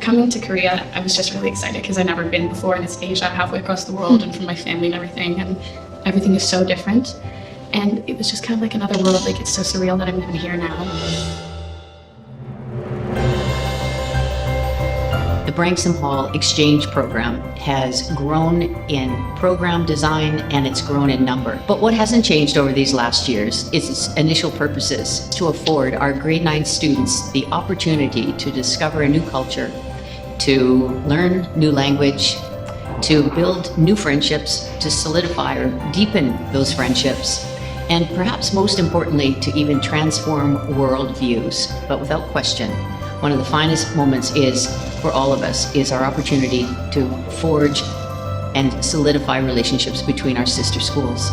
coming to Korea, I was just really excited because I'd never been before, and it's Asia, halfway across the world, and from my family and everything is so different. And it was just kind of like another world. Like, it's so surreal that I'm even here now. The Branksome Hall Exchange program has grown in program design and it's grown in number. But what hasn't changed over these last years is its initial purposes: to afford our grade 9 students the opportunity to discover a new culture, to learn new language, to build new friendships, to solidify or deepen those friendships, and perhaps most importantly, to even transform worldviews. But without question, one of the finest moments for all of us is our opportunity to forge and solidify relationships between our sister schools.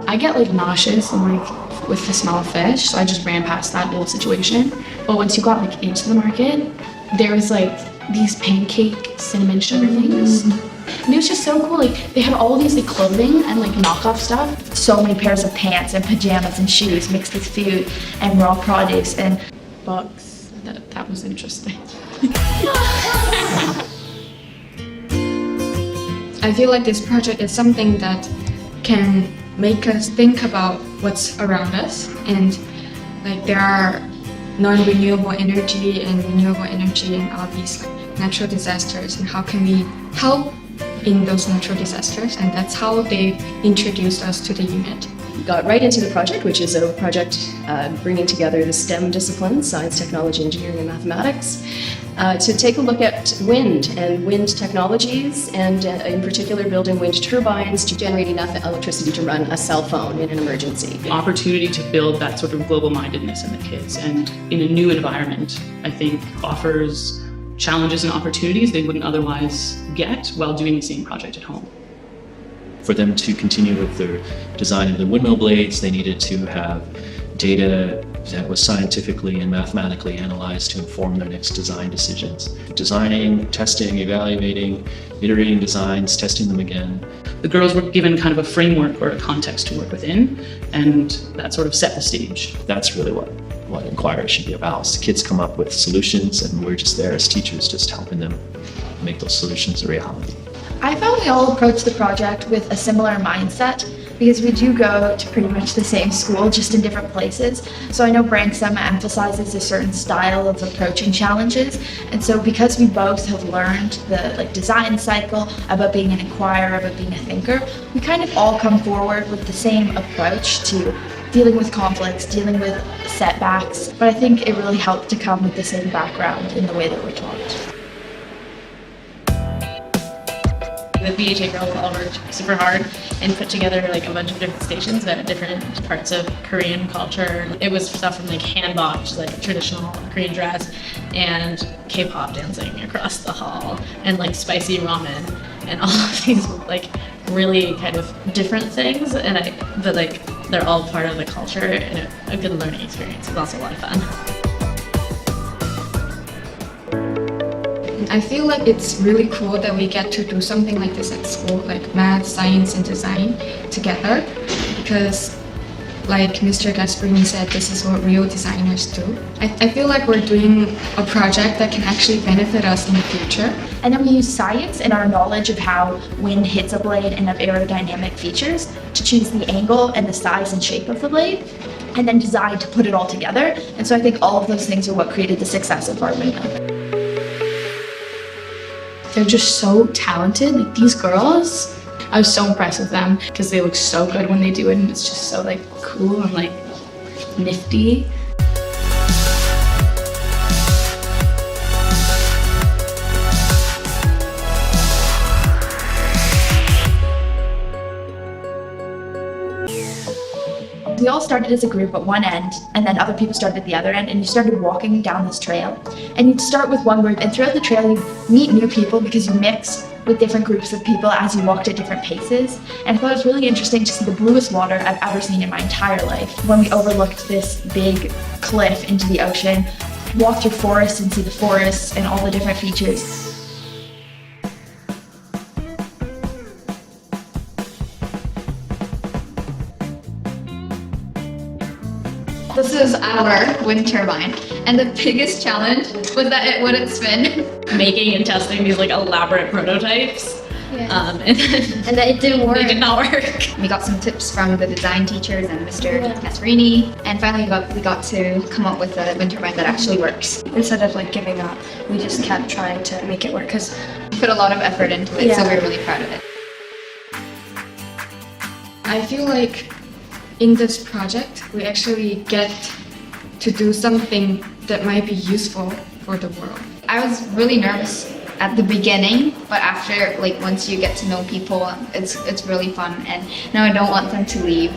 I get like nauseous and like with the smell of fish, so I just ran past that whole situation. But once you got like into the market, there was like these pancake cinnamon sugar things. And it was just so cool. Like, they had all these like clothing and like knockoff stuff. So many pairs of pants and pajamas and shoes mixed with food and raw produce and bugs. That was interesting. I feel like this project is something that can make us think about what's around us, and like there are non-renewable energy and renewable energy and all these like natural disasters, and how can we help in those natural disasters, and that's how they introduced us to the unit. We got right into the project, which is a project bringing together the STEM disciplines, science, technology, engineering, and mathematics, to take a look at wind and wind technologies, and in particular building wind turbines to generate enough electricity to run a cell phone in an emergency. The opportunity to build that sort of global mindedness in the kids, and in a new environment, I think offers challenges and opportunities they wouldn't otherwise get while doing the same project at home. For them to continue with their design of the windmill blades, they needed to have data that was scientifically and mathematically analyzed to inform their next design decisions. Designing, testing, evaluating, iterating designs, testing them again. The girls were given kind of a framework or a context to work within, and that sort of set the stage. That's really what Inquiry should be about. So kids come up with solutions, and we're just there as teachers, just helping them make those solutions a reality. I found we all approach the project with a similar mindset because we do go to pretty much the same school, just in different places. So I know Branksome emphasizes a certain style of approaching challenges, and so because we both have learned the design cycle about being an inquirer, about being a thinker, we kind of all come forward with the same approach to dealing with conflicts, dealing with setbacks. But I think it really helped to come with the same background in the way that we're taught. The BHA girls all worked super hard and put together like a bunch of different stations at different parts of Korean culture. It was stuff from like hanbok, which is like a traditional Korean dress, and K-pop dancing across the hall, and like spicy ramen, and all of these like really kind of different things. But like they're all part of the culture, and a good learning experience. It was also a lot of fun. I feel like it's really cool that we get to do something like this at school, like math, science, and design together, because like Mr. Gasparini said, this is what real designers do. I feel like we're doing a project that can actually benefit us in the future. And then we use science and our knowledge of how wind hits a blade and of aerodynamic features to choose the angle and the size and shape of the blade, and then design to put it all together. And so I think all of those things are what created the success of our windmill. They're just so talented. Like, these girls, I was so impressed with them because they look so good when they do it, and it's just so like cool and like nifty. We all started as a group at one end, and then other people started at the other end, and you started walking down this trail. And you'd start with one group, and throughout the trail you meet new people because you mix with different groups of people as you walked at different paces. And I thought it was really interesting to see the bluest water I've ever seen in my entire life. When we overlooked this big cliff into the ocean, walk through forests and see the forests and all the different features. This is our wind turbine, and the biggest challenge was that it wouldn't spin. Making and testing these like elaborate prototypes. And then And that it didn't work. they did not work. We got some tips from the design teachers and Mr. Casperini, and finally we got to come up with a wind turbine that actually works. Instead of like giving up, we just kept trying to make it work because We put a lot of effort into it, so we're really proud of it. I feel like in this project, we actually get to do something that might be useful for the world. I was really nervous at the beginning, but after, like, once you get to know people, it's really fun, and now I don't want them to leave.